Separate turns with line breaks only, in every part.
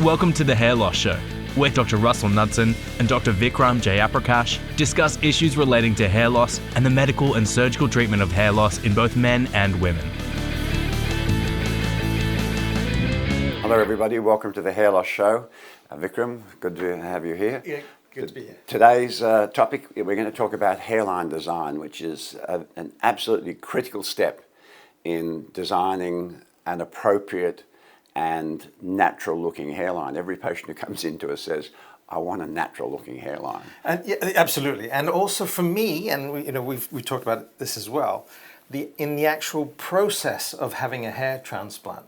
Welcome to The Hair Loss Show, where Dr. Russell Knudsen and Dr. Vikram Jayaprakash discuss issues relating to hair loss and the medical and surgical treatment of hair loss in both men and women.
Hello everybody, welcome to The Hair Loss Show. Vikram, good to have you here.
Yeah, good to be here.
Today's topic, we're going to talk about hairline design, which is an absolutely critical step in designing an appropriate and natural looking hairline. Every patient who comes into us says, I want a natural looking hairline.
And yeah, absolutely. And also for me, and we've talked about this as well, in the actual process of having a hair transplant,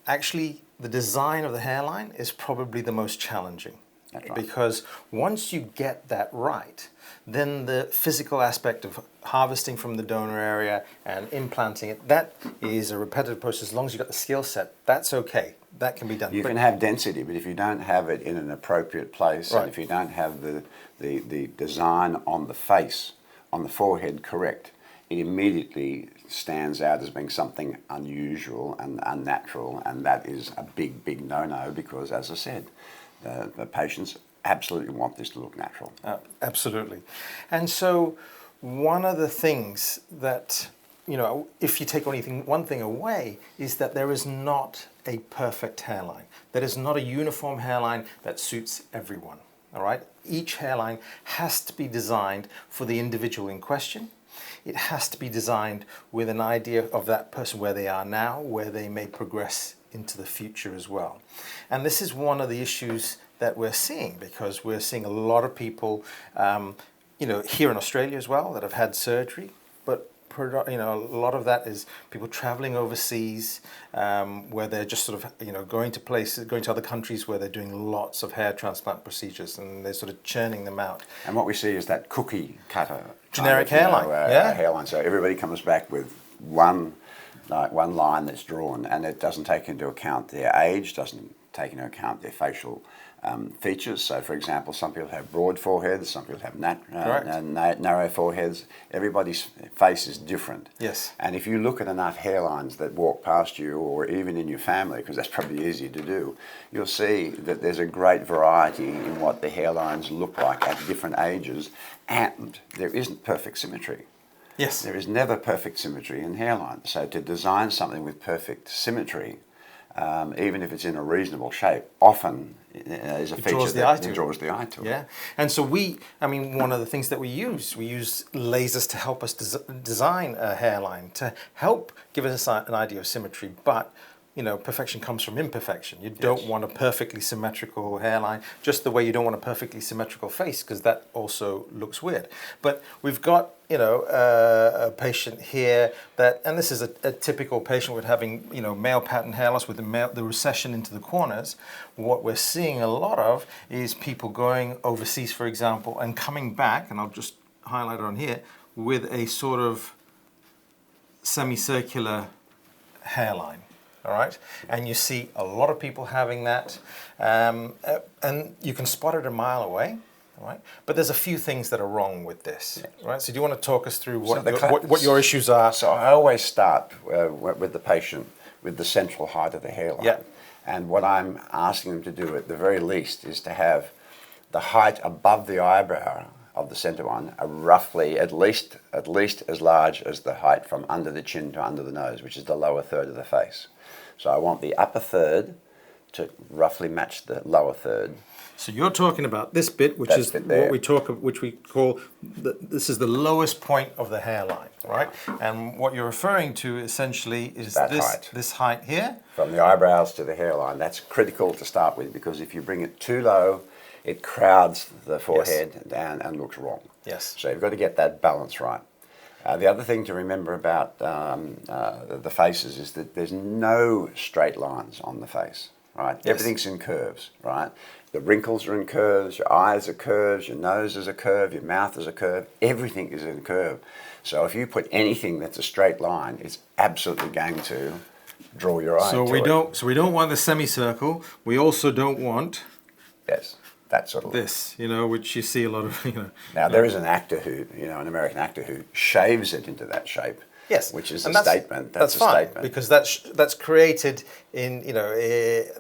actually the design of the hairline is probably the most challenging.
That's right.
Because once you get that right, then the physical aspect of harvesting from the donor area and implanting it, that is a repetitive process. As long as you've got the skill set, that's okay. That can be done.
You can have density, but if you don't have it in an appropriate place,
Right.
and if you don't have the design on the face, on the forehead correct, it immediately stands out as being something unusual and unnatural, and that is a big, big no-no because, as I said, the patients absolutely want this to look natural.
Absolutely. And so one of the things that, if you take one thing away, is that there is not a perfect hairline. There is not a uniform hairline that suits everyone, all right? Each hairline has to be designed for the individual in question. It has to be designed with an idea of that person where they are now, where they may progress into the future as well. And this is one of the issues that we're seeing, because we're seeing a lot of people, here in Australia as well, that have had surgery, but a lot of that is people traveling overseas, where they're just sort of, going to other countries where they're doing lots of hair transplant procedures, and they're sort of churning them out.
And what we see is that cookie cutter
Generic hairline, yeah.
Hairline. So everybody comes back with one line that's drawn, and it doesn't take into account their age, doesn't take into account their facial features. So, for example, some people have broad foreheads, some people have narrow foreheads. Everybody's face is different.
Yes.
And if you look at enough hairlines that walk past you, or even in your family, because that's probably easy to do, you'll see that there's a great variety in what the hairlines look like at different ages, and there isn't perfect symmetry.
Yes.
There is never perfect symmetry in hairlines. So to design something with perfect symmetry, even if it's in a reasonable shape, often is a feature that draws the eye to it.
Yeah, and so one of the things that we use lasers to help us design a hairline, to help give us an idea of symmetry, but perfection comes from imperfection. You don't want a perfectly symmetrical hairline, just the way you don't want a perfectly symmetrical face, because that also looks weird. But we've got, a patient here and this is a typical patient with having, male pattern hair loss with the recession into the corners. What we're seeing a lot of is people going overseas, for example, and coming back, and I'll just highlight it on here, with a sort of semicircular hairline. All right, and you see a lot of people having that, and you can spot it a mile away. All right, but there's a few things that are wrong with this. Right, so do you want to talk us through what your issues are?
So I always start with the patient with the central height of the hairline.
Yeah.
And what I'm asking them to do at the very least is to have the height above the eyebrow of the center one are roughly at least as large as the height from under the chin to under the nose, which is the lower third of the face. So I want the upper third to roughly match the lower third.
So you're talking about this bit, which is what we call this is the lowest point of the hairline, right? And what you're referring to essentially is this height here,
from the eyebrows to the hairline. That's critical to start with, because if you bring it too low, it crowds the forehead down and looks wrong.
Yes.
So you've got to get that balance right. The other thing to remember about the faces is that there's no straight lines on the face, right?
Yes.
Everything's in curves, right? The wrinkles are in curves, your eyes are curves, your nose is a curve, your mouth is a curve, everything is in a curve. So if you put anything that's a straight line, it's absolutely going to draw your eye to it.
So we don't want the semicircle. We also don't want
that sort of
this, which you see a lot of,
Now there is an actor an American actor who shaves it into that shape,
Yes,
which is
and
a statement.
That's
a
fine
statement.
because that's created in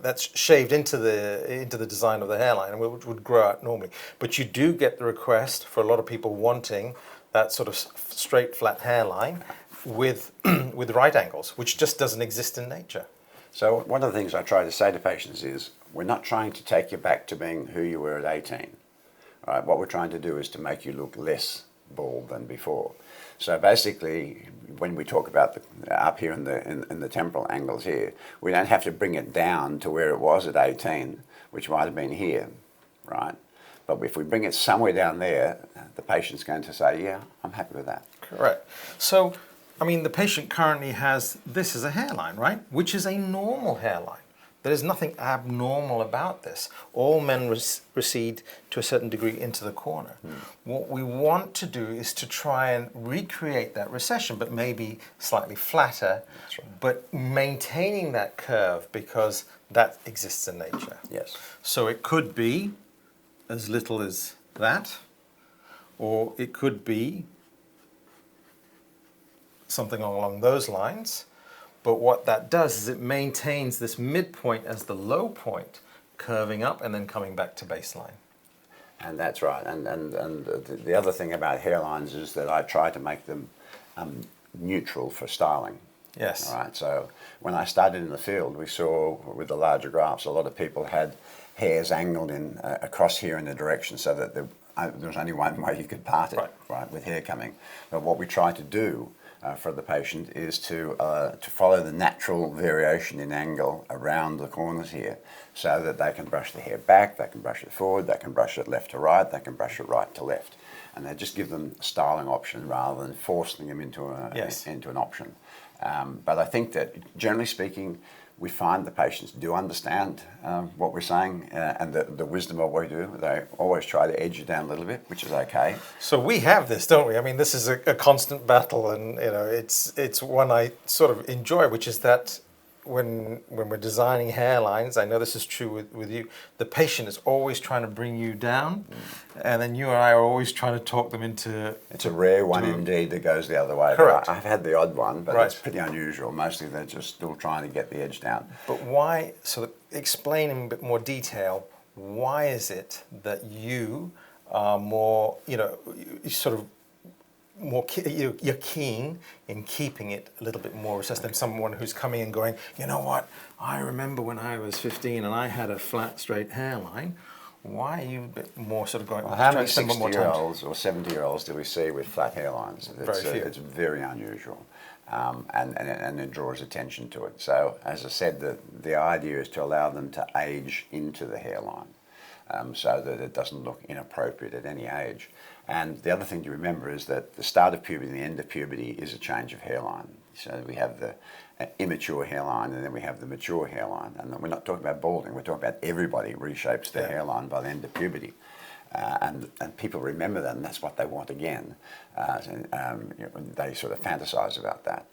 that's shaved into the design of the hairline, and which would grow out normally. But you do get the request for a lot of people wanting that sort of straight, flat hairline with with right angles, which just doesn't exist in nature.
So one of the things I try to say to patients is, we're not trying to take you back to being who you were at 18. Right? What we're trying to do is to make you look less bald than before. So basically, when we talk about up here in the temporal angles here, we don't have to bring it down to where it was at 18, which might have been here, right? But if we bring it somewhere down there, the patient's going to say, yeah, I'm happy with that.
Correct. So, I mean, the patient currently has this as a hairline, right? Which is a normal hairline. There is nothing abnormal about this. All men recede to a certain degree into the corner. What we want to do is to try and recreate that recession, but maybe slightly flatter, but maintaining that curve because that exists in nature.
Yes.
So it could be as little as that, or it could be something along those lines. But what that does is it maintains this midpoint as the low point, curving up and then coming back to baseline.
And that's right. And the other thing about hairlines is that I try to make them neutral for styling.
Yes.
All right. So when I started in the field, we saw with the larger grafts, a lot of people had hairs angled in across here in the direction, so that there was only one way you could part it, right, with hair coming. But what we try to do for the patient is to follow the natural variation in angle around the corners here, so that they can brush the hair back, they can brush it forward, they can brush it left to right, they can brush it right to left, and they just give them a styling option rather than forcing them into an option. But I think that generally speaking, we find the patients do understand what we're saying and the wisdom of what we do. They always try to edge it down a little bit, which is okay.
So we have this, don't we? I mean, this is a constant battle, and it's one I sort of enjoy, which is that when we're designing hairlines, I know this is true with you, the patient is always trying to bring you down, and then you and I are always trying to talk them into...
It's a rare one indeed that goes the other way.
Correct.
I've had the odd one, but
Right.
it's pretty unusual. Mostly they're just still trying to get the edge down.
But why, so explain in a bit more detail, why is it that you are more, sort of more, you're keen in keeping it a little bit more recessed than someone who's coming and going, you know what, I remember when I was 15 and I had a flat, straight hairline. Why are you a bit more sort of going...
Well, how many 60-year-olds or 70-year-olds do we see with flat hairlines?
Very few.
It's very unusual, and it draws attention to it. So, as I said, the idea is to allow them to age into the hairline, so that it doesn't look inappropriate at any age. And the other thing to remember is that the start of puberty and the end of puberty is a change of hairline. So we have the immature hairline, and then we have the mature hairline. And we're not talking about balding, we're talking about everybody reshapes their hairline by the end of puberty. And people remember that, and that's what they want again. They sort of fantasize about that.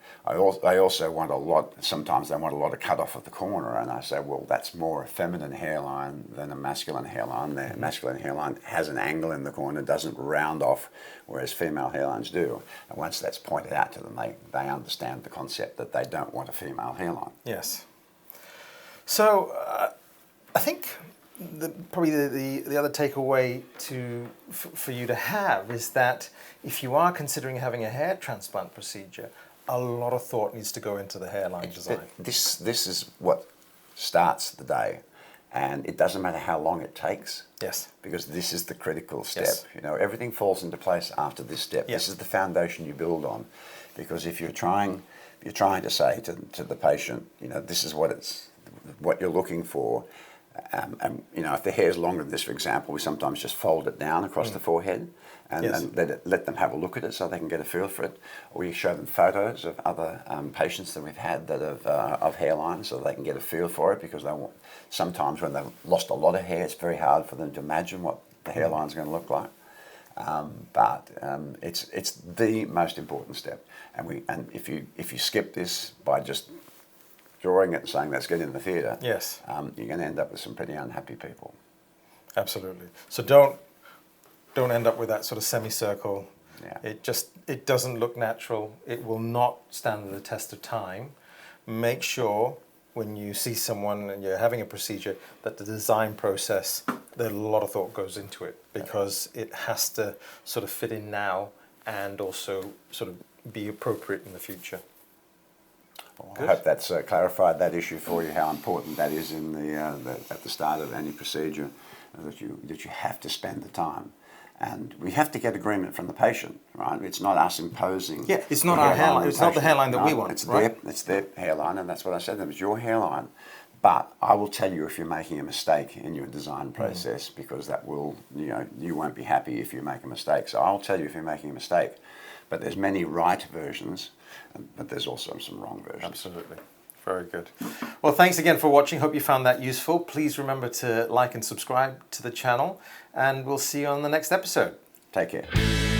They also want sometimes they want a lot of cut off at the corner, and I say, well, that's more a feminine hairline than a masculine hairline. The masculine hairline has an angle in the corner, doesn't round off, whereas female hairlines do. And once that's pointed out to them, they understand the concept that they don't want a female hairline.
Yes. So I think probably the other takeaway for you to have is that if you are considering having a hair transplant procedure, a lot of thought needs to go into the hairline design.
This is what starts the day, and it doesn't matter how long it takes.
Yes.
Because this is the critical step.
Yes.
Everything falls into place after this step.
Yes.
This is the foundation you build on, because if you're trying to say to the patient, this is what you're looking for. And if the hair's longer than this, for example, we sometimes just fold it down across the forehead and let them have a look at it so they can get a feel for it. Or we show them photos of other patients that we've had that have of hairlines so they can get a feel for it, because sometimes when they've lost a lot of hair, it's very hard for them to imagine what the hairline's going to look like. But it's the most important step. And if you skip this by just drawing it and saying let's get in the theatre,
yes,
you're going to end up with some pretty unhappy people.
Absolutely. So don't end up with that sort of semicircle
Yeah.
It doesn't look natural. It will not stand the test of time. Make sure when you see someone and you're having a procedure that the design process, that a lot of thought goes into it, because it has to sort of fit in now and also sort of be appropriate in the future.
I hope that's clarified that issue for you, how important that is in at the start of any procedure, that you have to spend the time. And we have to get agreement from the patient, right? It's not us imposing.
Yeah, it's not our hairline. It's not the hairline that we want,
it's
right?
It's their hairline, and that's what I said to them. It's your hairline. But I will tell you if you're making a mistake in your design process, because that will, you won't be happy if you make a mistake. So I'll tell you if you're making a mistake. But there's many right versions, but there's also some wrong versions.
Absolutely. Very good. Well, thanks again for watching. Hope you found that useful. Please remember to like and subscribe to the channel, and we'll see you on the next episode.
Take care.